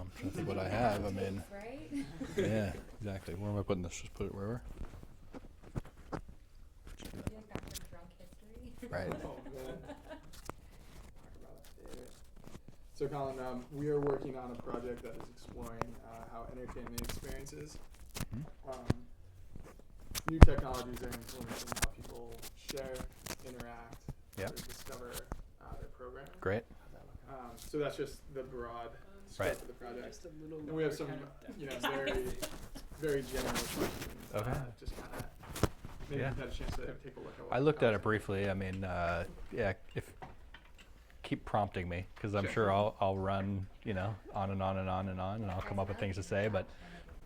I'm trying to think what I have. I mean, Right? yeah, exactly. Where am I putting this? Just put it wherever. I feel like that's for drunk history. Right. Oh, man. Talk about it. So, Colin, we are working on a project that is exploring how entertainment experiences, new technologies are influencing how people share, interact, Yep. or discover their programming. Great. So that's just the broad scope Right. of the project. Just a little And we have some, kind of very general questions. Okay. Just kind of maybe Yeah. you've had a chance to take a look at what I looked at it Colin's- briefly. I mean, yeah, if keep prompting me because I'm Sure. sure I'll run, on and on and on and on, and I'll come up with things to say. But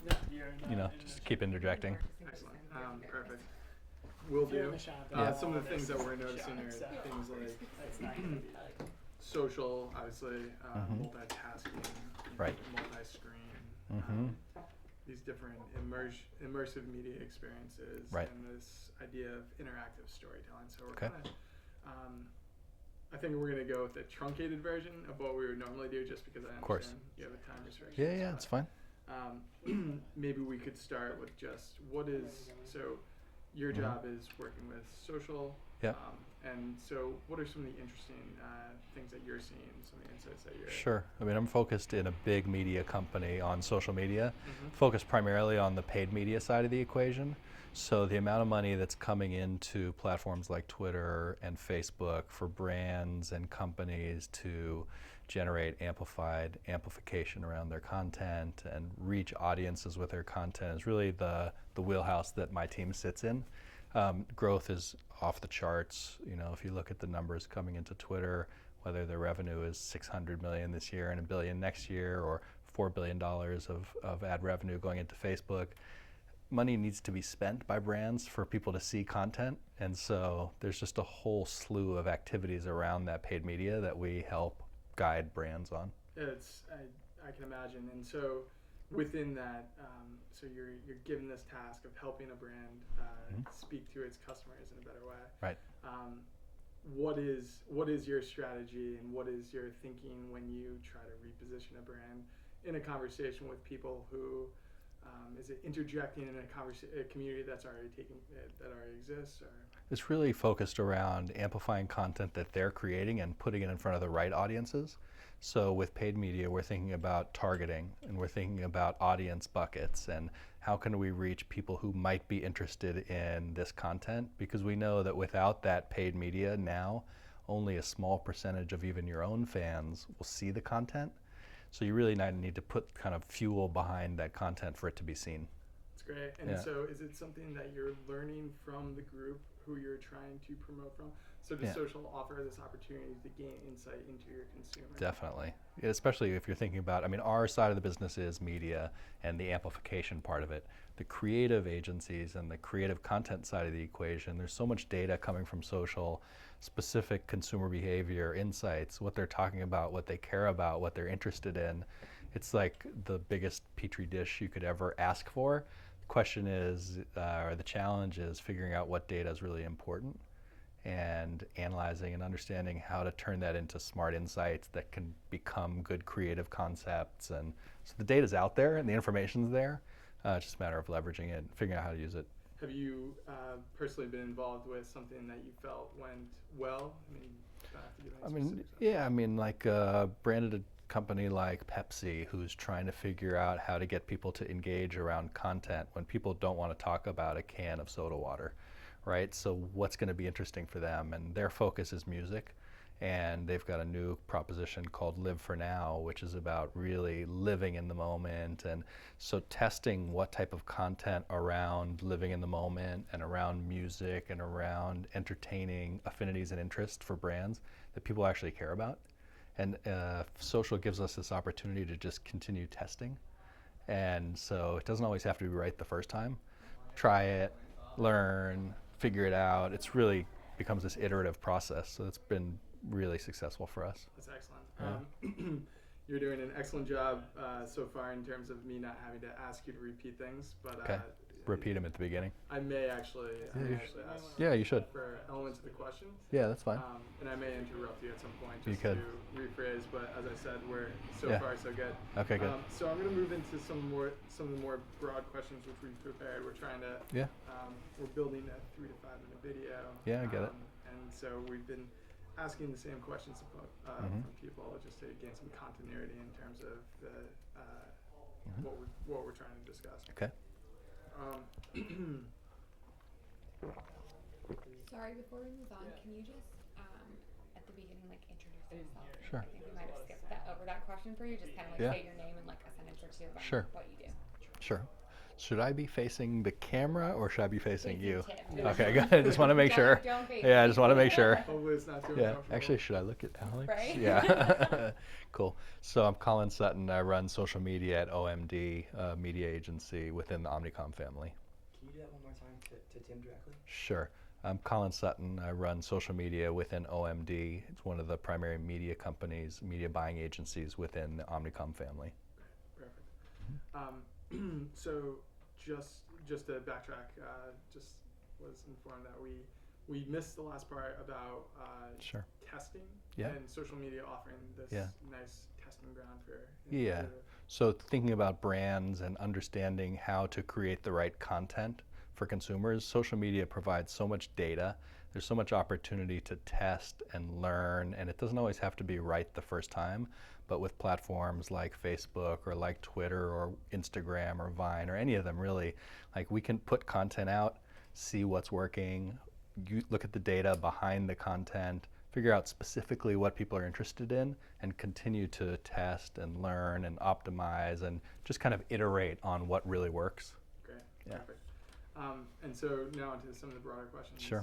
No, you're not just keep interjecting. Excellent. Perfect. Will You're in do. the shop. Yeah. Some of the things that we're This noticing are shot, so things like it's not gonna be like social, obviously, Mhm. multitasking, Right. multi-screen, Mhm. these different immersive media experiences, Right. and this idea of interactive storytelling. So we're Okay. kind of, I think we're going to go with the truncated version of what we would normally do, just because I course. understand you have a time restriction. Yeah, it's fine. Maybe we could start with just so your Mhm. job is working with social. Yep. And so what are some of the interesting things that you're seeing, some of the insights that you're... Sure. I mean, I'm focused in a big media company on social media, Mhm. focused primarily on the paid media side of the equation. So the amount of money that's coming into platforms like Twitter and Facebook for brands and companies to generate amplification around their content and reach audiences with their content is really the wheelhouse that my team sits in. Growth is off the charts. If you look at the numbers coming into Twitter, whether their revenue is $600 million this year and $1 billion next year, or $4 billion of ad revenue going into Facebook, money needs to be spent by brands for people to see content. And so there's just a whole slew of activities around that paid media that we help guide brands on. I can imagine. And so within that, so you're given this task of helping a brand speak to its customers in a better way. Right. What is your strategy, and what is your thinking when you try to reposition a brand in a conversation with people who is it interjecting in a community that's already that already exists, or? It's really focused around amplifying content that they're creating and putting it in front of the right audiences. So with paid media, we're thinking about targeting, and we're thinking about audience buckets, and how can we reach people who might be interested in this content, because we know that without that paid media now, only a small percentage of even your own fans will see the content. So you really need to put kind of fuel behind that content for it to be seen. That's great. And so is it something that you're learning from the group who you're trying to promote from? So does social offer this opportunity to gain insight into your consumer? Definitely. Especially if you're thinking about, our side of the business is media and the amplification part of it. The creative agencies and the creative content side of the equation, there's so much data coming from social, specific consumer behavior, insights, what they're talking about, what they care about, what they're interested in. It's like the biggest petri dish you could ever ask for. The question is, or the challenge is, figuring out what data is really important and analyzing and understanding how to turn that into smart insights that can become good creative concepts. And so the data's out there and the information's there. It's just a matter of leveraging it and figuring out how to use it. Have you personally been involved with something that you felt went well? Like a branded company like Pepsi, who's trying to figure out how to get people to engage around content when people don't want to talk about a can of soda water, right? So what's going to be interesting for them? And their focus is music. And they've got a new proposition called Live for Now, which is about really living in the moment. And so testing what type of content around living in the moment and around music and around entertaining affinities and interests for brands that people actually care about. And social gives us this opportunity to just continue testing. And so it doesn't always have to be right the first time. Try it, learn, figure it out. It's really becomes this iterative process. So it's been really successful for us. That's excellent. You're doing an excellent job so far in terms of me not having to ask you to repeat things, but repeat them at the beginning. I may actually ask Yeah, you should. for elements of the questions. Yeah, that's fine. And I may interrupt you at some point You just could. to rephrase, but as I said, we're so Yeah. far so good. Okay, good. So I'm going to move into some of the more broad questions which we've prepared. We're trying to Yeah. we're building a 3 to 5 minute video. Yeah, I get it. And so we've been asking the same questions Mhm. from people just to gain some continuity in terms of the Mhm. what we're trying to discuss. Okay. Sorry, before we move on, can you just, at the beginning, like, introduce yourself? Sure. I think we might have skipped that question for you, just kind of like Yeah. say your name and like a sentence or two about Sure. what you do. Sure. Should I be facing the camera or should I be facing you? Tim. Okay, good. I just want to make sure. Don't face Yeah, I me. just want to make sure. Hopefully it's not too Yeah. uncomfortable. Actually, should I look at Alex? Right? Yeah. Cool. So I'm Colin Sutton. I run social media at OMD, a media agency within the Omnicom family. Can you do that one more time to Tim directly? Sure. I'm Colin Sutton. I run social media within OMD. It's one of the primary media companies, media buying agencies within the Omnicom family. Perfect. So just to backtrack, just was informed that we missed the last part about Sure. testing Yeah. and social media offering this Yeah. nice testing ground for Yeah. So thinking about brands and understanding how to create the right content for consumers, social media provides so much data. There's so much opportunity to test and learn, and it doesn't always have to be right the first time, but with platforms like Facebook or like Twitter or Instagram or Vine or any of them really, like we can put content out, see what's working, you look at the data behind the content, figure out specifically what people are interested in, and continue to test and learn and optimize and just kind of iterate on what really works. Great. Yeah. Perfect. And so now onto some of the broader questions. Sure.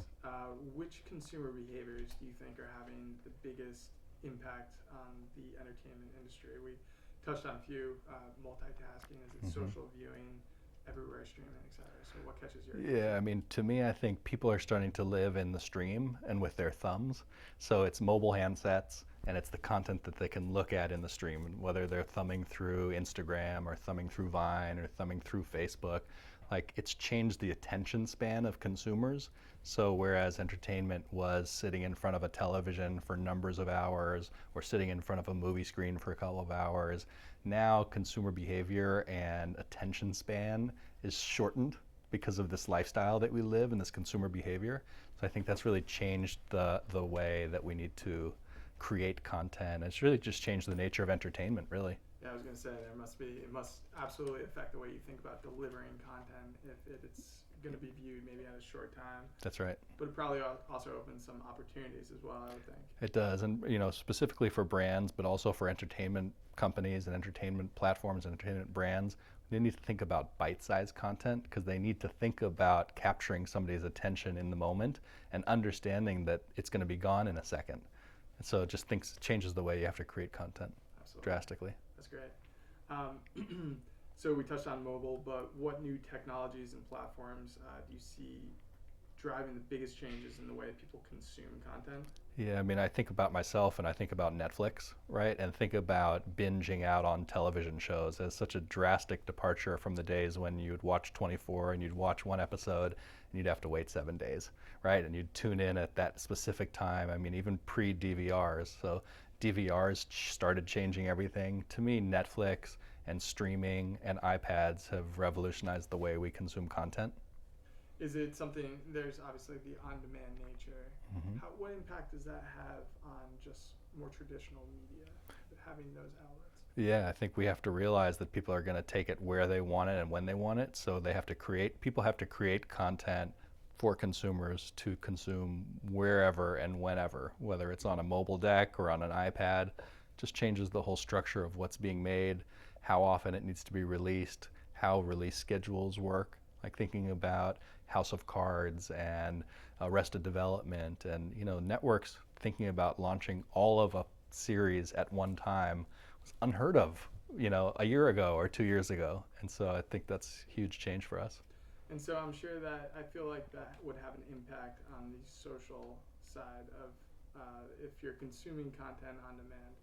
Which consumer behaviors do you think are having the biggest impact on the entertainment industry? We touched on a few, multitasking, is it Mhm. social viewing, everywhere streaming, et cetera. So what catches your Yeah, I mean, to me, I think people are starting to live in the stream and with their thumbs. So it's mobile handsets and it's the content that they can look at in the stream, whether they're thumbing through Instagram or thumbing through Vine or thumbing through Facebook. Like, it's changed the attention span of consumers. So whereas entertainment was sitting in front of a television for numbers of hours or sitting in front of a movie screen for a couple of hours, now consumer behavior and attention span is shortened because of this lifestyle that we live and this consumer behavior. So I think that's really changed the way that we need to create content. It's really just changed the nature of entertainment, really. Yeah, I was going to say it must absolutely affect the way you think about delivering content if it's going to be viewed maybe at a short time. That's right. But it probably also opens some opportunities as well, I would think. It does, and specifically for brands, but also for entertainment companies and entertainment platforms and entertainment brands, they need to think about bite-sized content because they need to think about capturing somebody's attention in the moment and understanding that it's going to be gone in a second. And so it just changes the way you have to create content. Absolutely. Drastically. That's great. So we touched on mobile, but what new technologies and platforms do you see driving the biggest changes in the way people consume content? Yeah, I mean, I think about myself and I think about Netflix, right? And think about binging out on television shows as such a drastic departure from the days when you'd watch 24 and you'd watch one episode and you'd have to wait 7 days, right? And you'd tune in at that specific time. I mean, even pre-DVRs. So DVRs started changing everything. To me, Netflix and streaming and iPads have revolutionized the way we consume content. Is it something, there's obviously the on-demand nature. Mhm. What impact does that have on just more traditional media, having those outlets? Yeah, I think we have to realize that people are going to take it where they want it and when they want it. So people have to create content for consumers to consume wherever and whenever, whether it's on a mobile deck or on an iPad. Just changes the whole structure of what's being made, how often it needs to be released, how release schedules work. Like thinking about House of Cards and Arrested Development and networks thinking about launching all of a series at one time was unheard of a year ago or 2 years ago. And so I think that's a huge change for us. And so I'm sure that I feel like that would have an impact on the social side of if you're consuming content on demand.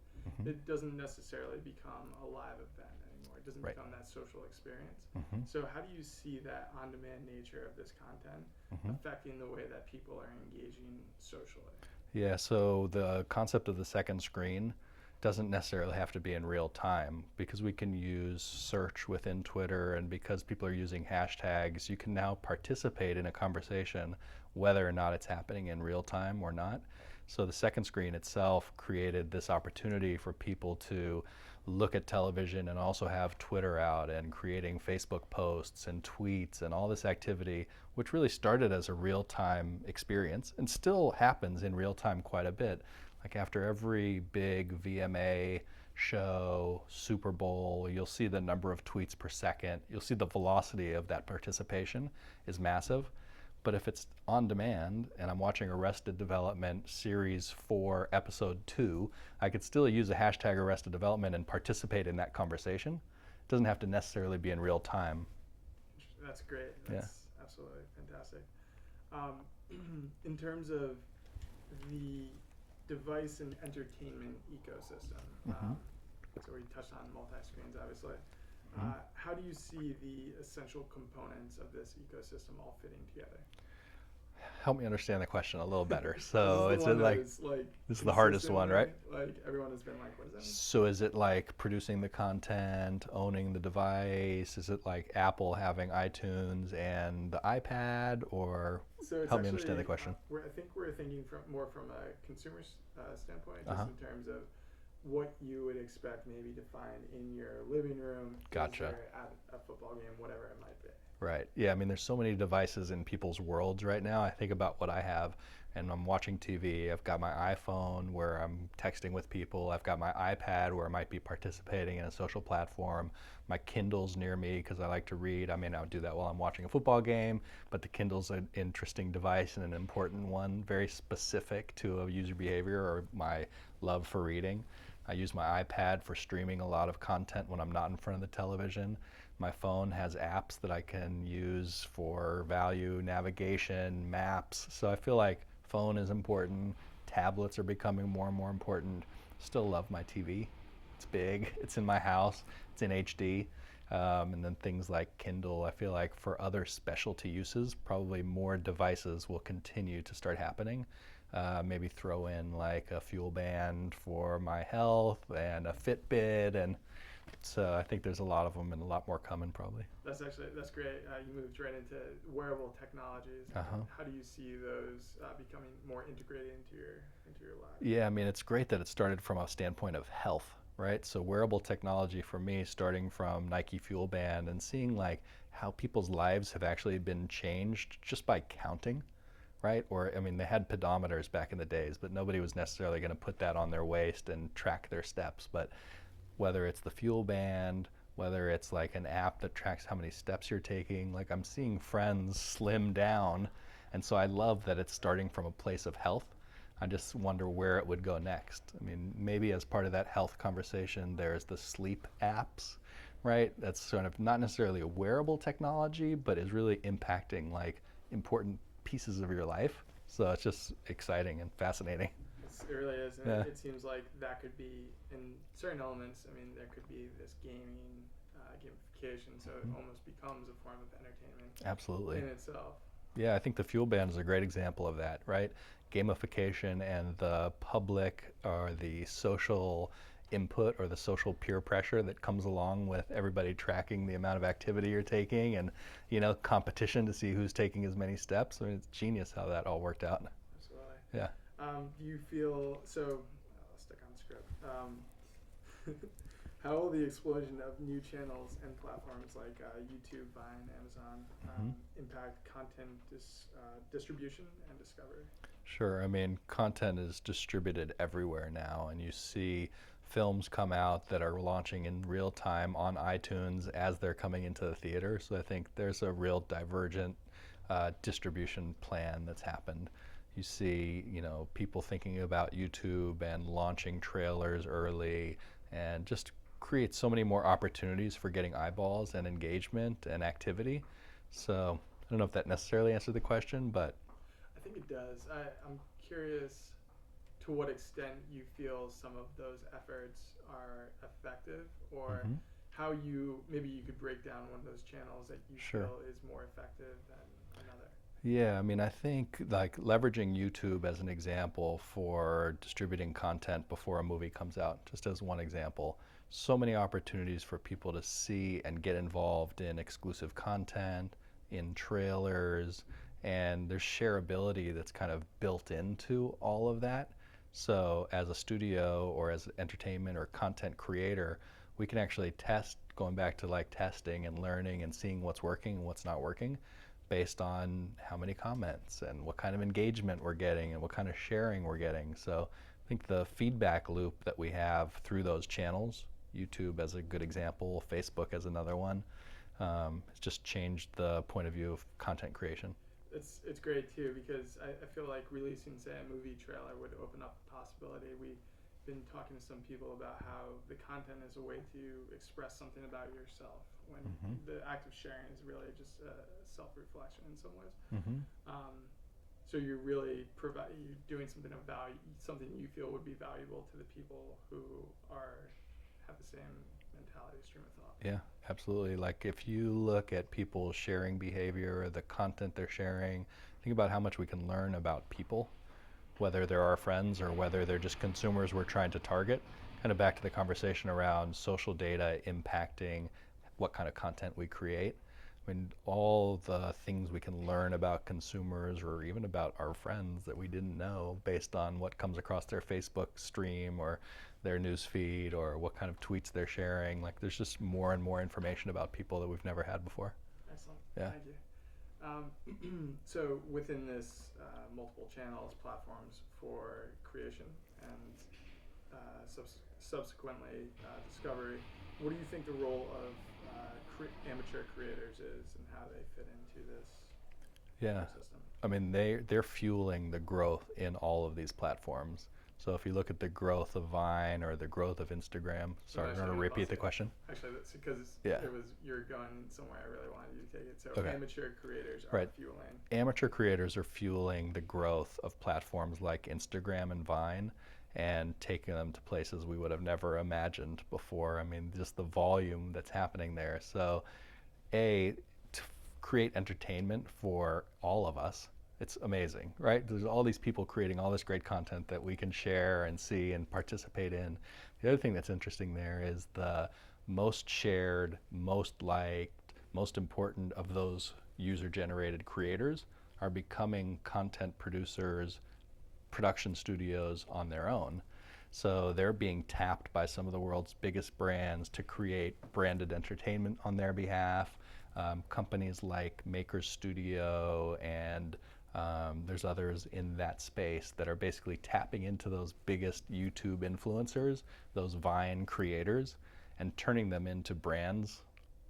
Mhm. It doesn't necessarily become a live event anymore. It doesn't Right. become that social experience. Mm-hmm. So how do you see that on-demand nature of this content Mm-hmm. affecting the way that people are engaging socially? Yeah, so the concept of the second screen doesn't necessarily have to be in real time because we can use search within Twitter, and because people are using hashtags, you can now participate in a conversation whether or not it's happening in real time or not. So the second screen itself created this opportunity for people to look at television and also have Twitter out and creating Facebook posts and tweets and all this activity, which really started as a real-time experience and still happens in real time quite a bit. Like after every big VMA show, Super Bowl, you'll see the number of tweets per second. You'll see the velocity of that participation is massive. But if it's on demand and I'm watching Arrested Development Series 4, Episode 2, I could still use a hashtag Arrested Development and participate in that conversation. It doesn't have to necessarily be in real time. That's great. That's absolutely fantastic. In terms of the device and entertainment ecosystem, so we touched on multi-screens, obviously. How do you see the essential components of this ecosystem all fitting together? Help me understand the question a little better. So this is it like, this is the hardest one, right? Like everyone has been like, what does that mean? So is it like producing the content, owning the device? Is it like Apple having iTunes and the iPad, or So it's help me understand the question? I think we're thinking more from a consumer standpoint, just Uh-huh. in terms of what you would expect maybe to find in your living room, Gotcha. or at a football game, whatever it might be. Right. Yeah, I mean, there's so many devices in people's worlds right now. I think about what I have, and I'm watching TV. I've got my iPhone where I'm texting with people. I've got my iPad where I might be participating in a social platform. My Kindle's near me because I like to read. I may not do that while I'm watching a football game, but the Kindle's an interesting device and an important one, very specific to a user behavior or my love for reading. I use my iPad for streaming a lot of content when I'm not in front of the television. My phone has apps that I can use for value, navigation, maps. So I feel like phone is important. Tablets are becoming more and more important. Still love my TV. It's big. It's in my house. It's in HD. And then things like Kindle, I feel like for other specialty uses, probably more devices will continue to start happening. Maybe throw in like a fuel band for my health and a Fitbit, and so I think there's a lot of them and a lot more coming probably. That's great. You moved right into wearable technologies. How do you see those becoming more integrated into your life? Yeah, I mean, it's great that it started from a standpoint of health, right? So wearable technology for me, starting from Nike Fuel Band and seeing like how people's lives have actually been changed just by counting, right? Or, I mean, they had pedometers back in the days, but nobody was necessarily going to put that on their waist and track their steps. But whether it's the fuel band, whether it's like an app that tracks how many steps you're taking, like I'm seeing friends slim down. And so I love that it's starting from a place of health. I just wonder where it would go next. I mean, maybe as part of that health conversation, there's the sleep apps, right? That's sort of not necessarily a wearable technology, but is really impacting like important pieces of your life. So it's just exciting and fascinating. It really is, and Yeah. it seems like that could be in certain elements. I mean, there could be this gaming, gamification, so it almost becomes a form of entertainment Absolutely. in itself. Yeah, I think the fuel band is a great example of that, right? Gamification and the public or the social input or the social peer pressure that comes along with everybody tracking the amount of activity you're taking, and competition to see who's taking as many steps. I mean, it's genius how that all worked out. Absolutely. Yeah. Do you feel so? I'll stick on the script. How will the explosion of new channels and platforms like YouTube, Vine, Amazon impact content distribution and discovery? Sure. I mean, content is distributed everywhere now, and you see films come out that are launching in real time on iTunes as they're coming into the theater. So I think there's a real divergent distribution plan that's happened. You see, people thinking about YouTube and launching trailers early, and just create so many more opportunities for getting eyeballs and engagement and activity. So I don't know if that necessarily answered the question, but I think it does. I'm curious to what extent you feel some of those efforts are effective, or how maybe you could break down one of those channels that you Sure. feel is more effective than another. Yeah, I mean, I think like leveraging YouTube as an example for distributing content before a movie comes out, just as one example. So many opportunities for people to see and get involved in exclusive content, in trailers, and there's shareability that's kind of built into all of that. So as a studio or as entertainment or content creator, we can actually test, going back to like testing and learning and seeing what's working and what's not working based on how many comments and what kind of engagement we're getting and what kind of sharing we're getting. So I think the feedback loop that we have through those channels, YouTube as a good example, Facebook as another one, has just changed the point of view of content creation. It's great too, because I feel like releasing, say, a movie trailer would open up the possibility. We've been talking to some people about how the content is a way to express something about yourself, when the act of sharing is really just a self-reflection in some ways. So you're really you're doing something of value, something you feel would be valuable to the people who have the same mentality, stream of thought. Yeah, absolutely. Like if you look at people's sharing behavior, the content they're sharing, think about how much we can learn about people, whether they're our friends or whether they're just consumers we're trying to target. Kind of back to the conversation around social data impacting what kind of content we create. I mean, all the things we can learn about consumers or even about our friends that we didn't know based on what comes across their Facebook stream or their news feed or what kind of tweets they're sharing. Like there's just more and more information about people that we've never had before. Excellent. Yeah. Thank you. So within this multiple channels, platforms for creation and subsequently discovery, what do you think the role of amateur creators is and how they fit into this ecosystem? I mean, they're fueling the growth in all of these platforms. So if you look at the growth of Vine or the growth of Instagram, sorry, I'm going to repeat the question. Actually, that's because you're going somewhere I really wanted you to take it. So amateur creators are fueling. Amateur creators are fueling the growth of platforms like Instagram and Vine and taking them to places we would have never imagined before. I mean, just the volume that's happening there. So, to create entertainment for all of us, it's amazing, right? There's all these people creating all this great content that we can share and see and participate in. The other thing that's interesting there is the most shared, most liked, most important of those user-generated creators are becoming content producers, production studios on their own. So they're being tapped by some of the world's biggest brands to create branded entertainment on their behalf. Companies like Maker Studio and there's others in that space that are basically tapping into those biggest YouTube influencers, those Vine creators, and turning them into brands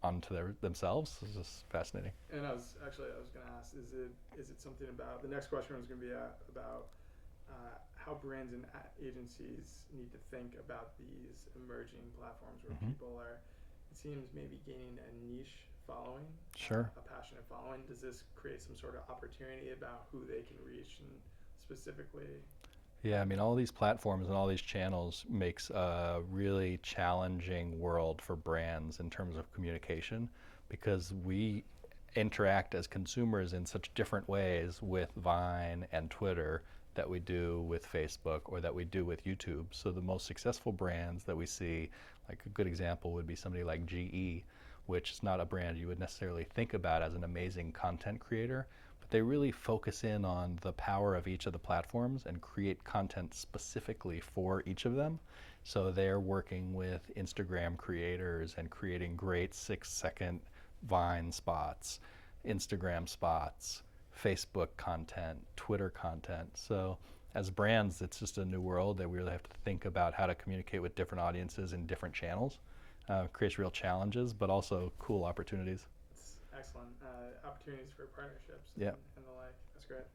onto themselves. This is fascinating. And I was going to ask, is it something about, the next question was going to be about how brands and agencies need to think about these emerging platforms where people are, it seems, maybe gaining a niche following, a passionate following. Does this create some sort of opportunity about who they can reach and specifically? Yeah, I mean, all these platforms and all these channels makes a really challenging world for brands in terms of communication, because we interact as consumers in such different ways with Vine and Twitter that we do with Facebook or that we do with YouTube. So the most successful brands that we see, like a good example would be somebody like GE, which is not a brand you would necessarily think about as an amazing content creator, but they really focus in on the power of each of the platforms and create content specifically for each of them. So they're working with Instagram creators and creating great 6-second Vine spots, Instagram spots, Facebook content, Twitter content. So as brands, it's just a new world that we really have to think about how to communicate with different audiences in different channels. Creates real challenges, but also cool opportunities. It's excellent. Opportunities for partnerships Yeah. and the like. That's great.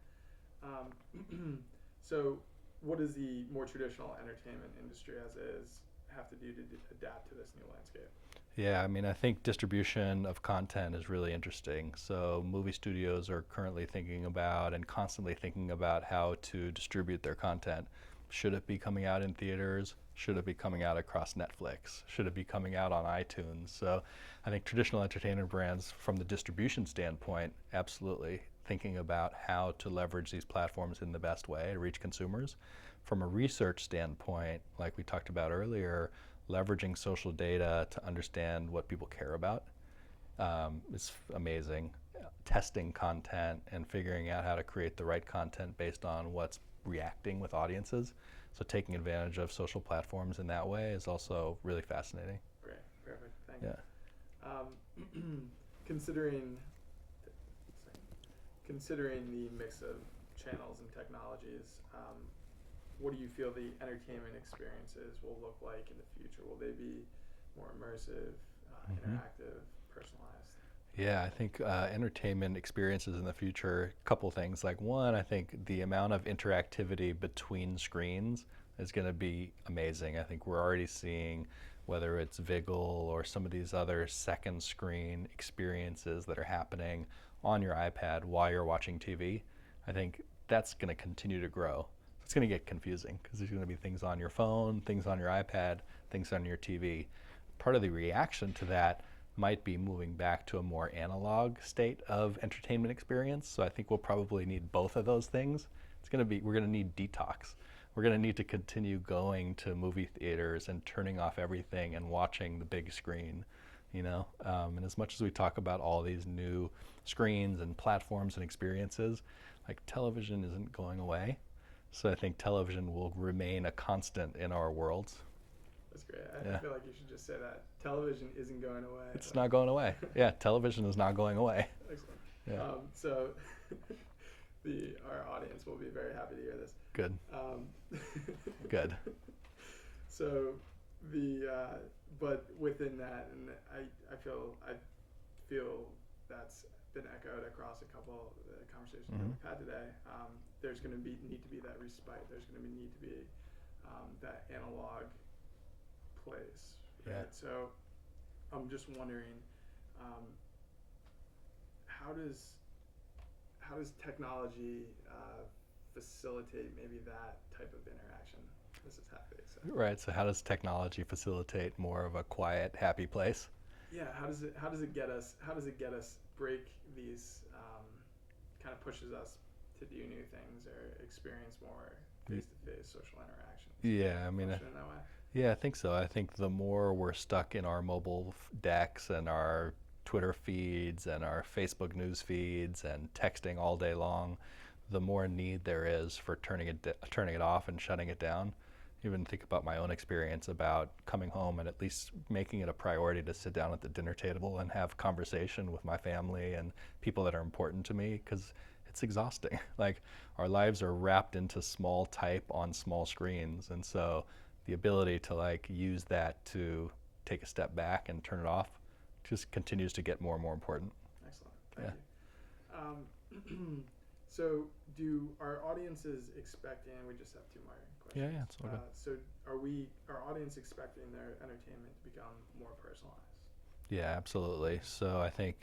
So what does the more traditional entertainment industry as is have to do to adapt to this new landscape? Yeah, I mean, I think distribution of content is really interesting. So movie studios are currently thinking about and constantly thinking about how to distribute their content. Should it be coming out in theaters? Should it be coming out across Netflix? Should it be coming out on iTunes? So I think traditional entertainment brands, from the distribution standpoint, absolutely thinking about how to leverage these platforms in the best way to reach consumers. From a research standpoint, like we talked about earlier, leveraging social data to understand what people care about is amazing. Testing content and figuring out how to create the right content based on what's reacting with audiences. So taking advantage of social platforms in that way is also really fascinating. Great, perfect, thank Yeah. you. Considering the mix of channels and technologies, what do you feel the entertainment experiences will look like in the future? Will they be more immersive, interactive, personalized? Yeah, I think entertainment experiences in the future, a couple things. Like one, I think the amount of interactivity between screens is going to be amazing. I think we're already seeing, whether it's Vigil or some of these other second screen experiences that are happening on your iPad while you're watching TV. I think that's going to continue to grow. It's going to get confusing because there's going to be things on your phone, things on your iPad, things on your TV. Part of the reaction to that might be moving back to a more analog state of entertainment experience. So I think we'll probably need both of those things. We're going to need detox. We're going to need to continue going to movie theaters and turning off everything and watching the big screen, you know. And as much as we talk about all these new screens and platforms and experiences, like television isn't going away. So I think television will remain a constant in our worlds. That's great. I feel like you should just say that. Television isn't going away. It's not going away. Yeah, television is not going away. Excellent. Yeah. So our audience will be very happy to hear this. Good. Good. So but within that, and I feel that's been echoed across a couple of the conversations that we've had today. There's going to need to be that respite. There's going to need to be that analog place. Right? Yeah. So I'm just wondering, how does technology facilitate maybe that type of interaction? This is happy. So. Right. So how does technology facilitate more of a quiet, happy place? Yeah. How does it get us break these kind of pushes us to do new things or experience more face-to-face social interactions? Yeah, I mean, in that way? Yeah, I think so. I think the more we're stuck in our mobile decks and our Twitter feeds and our Facebook news feeds and texting all day long, the more need there is for turning it off and shutting it down. Even think about my own experience about coming home and at least making it a priority to sit down at the dinner table and have conversation with my family and people that are important to me, because it's exhausting. Like, our lives are wrapped into small type on small screens, and so the ability to like use that to take a step back and turn it off just continues to get more and more important. Excellent. Thank you. So do our audiences expecting, we just have two more questions. Yeah, it's all good. So our audience expecting their entertainment to become more personalized? Yeah, absolutely. So I think,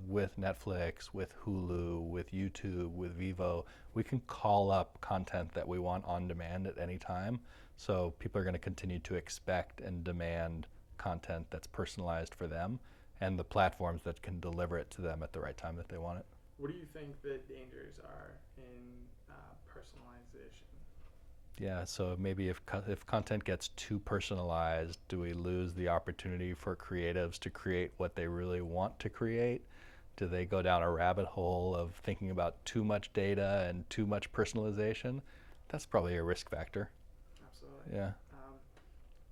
with Netflix, with Hulu, with YouTube, with Vivo, we can call up content that we want on demand at any time. So people are going to continue to expect and demand content that's personalized for them, and the platforms that can deliver it to them at the right time that they want it. What do you think the dangers are in personalization? Yeah, so maybe if content gets too personalized, do we lose the opportunity for creatives to create what they really want to create? Do they go down a rabbit hole of thinking about too much data and too much personalization? That's probably a risk factor. Absolutely. Yeah.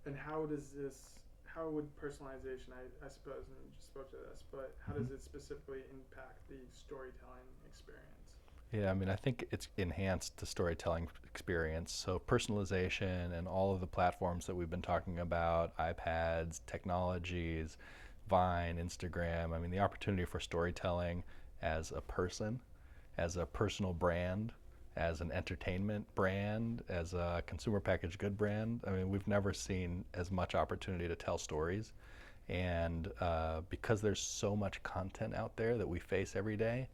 And how would personalization, I suppose, and you just spoke to this, but how does it specifically impact the storytelling experience? Yeah, I mean, I think it's enhanced the storytelling experience. So personalization and all of the platforms that we've been talking about, iPads, technologies, Vine, Instagram, I mean, the opportunity for storytelling as a person, as a personal brand, as an entertainment brand, as a consumer packaged good brand. I mean, we've never seen as much opportunity to tell stories. And because there's so much content out there that we face every day,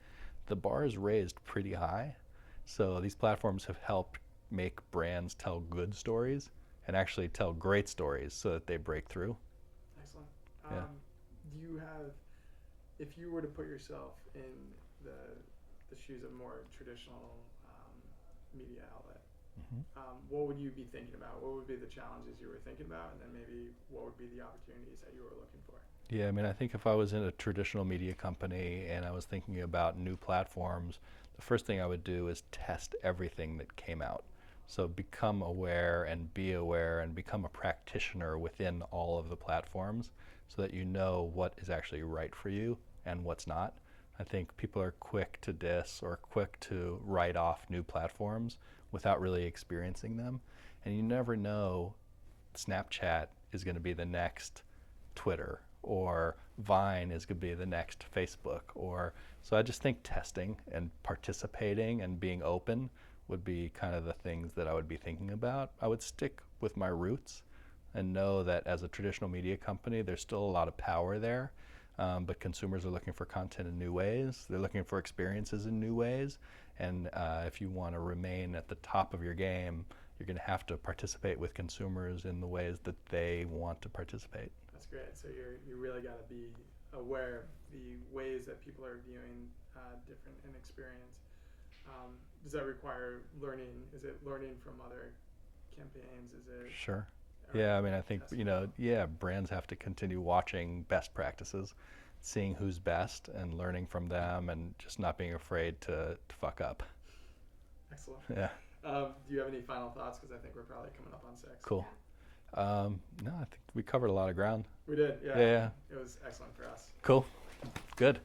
the bar is raised pretty high. So these platforms have helped, make brands tell good stories and actually tell great stories so that they break through. Excellent. Yeah. Do you have, if you were to put yourself in the shoes of a more traditional media outlet, what would you be thinking about? What would be the challenges you were thinking about, and then maybe what would be the opportunities that you were looking for? Yeah, I mean, I think if I was in a traditional media company and I was thinking about new platforms, the first thing I would do is test everything that came out. So become aware and become a practitioner within all of the platforms so that you know what is actually right for you and what's not. I think people are quick to diss or quick to write off new platforms without really experiencing them. And you never know, Snapchat is going to be the next Twitter, or Vine is going to be the next Facebook. So I just think testing and participating and being open would be kind of the things that I would be thinking about. I would stick with my roots and know that as a traditional media company, there's still a lot of power there. But consumers are looking for content in new ways. They're looking for experiences in new ways. And if you want to remain at the top of your game, you're going to have to participate with consumers in the ways that they want to participate. That's great. So you really got to be aware of the ways that people are viewing different an experience. Does that require learning? Is it learning from other campaigns? Is it? Sure. Yeah, I mean, I think, brands have to continue watching best practices, seeing who's best and learning from them and just not being afraid to fuck up. Excellent. Yeah. Do you have any final thoughts? Because I think we're probably coming up on 6. Cool. No, I think we covered a lot of ground. We did, yeah. Yeah. It was excellent for us. Cool. Good.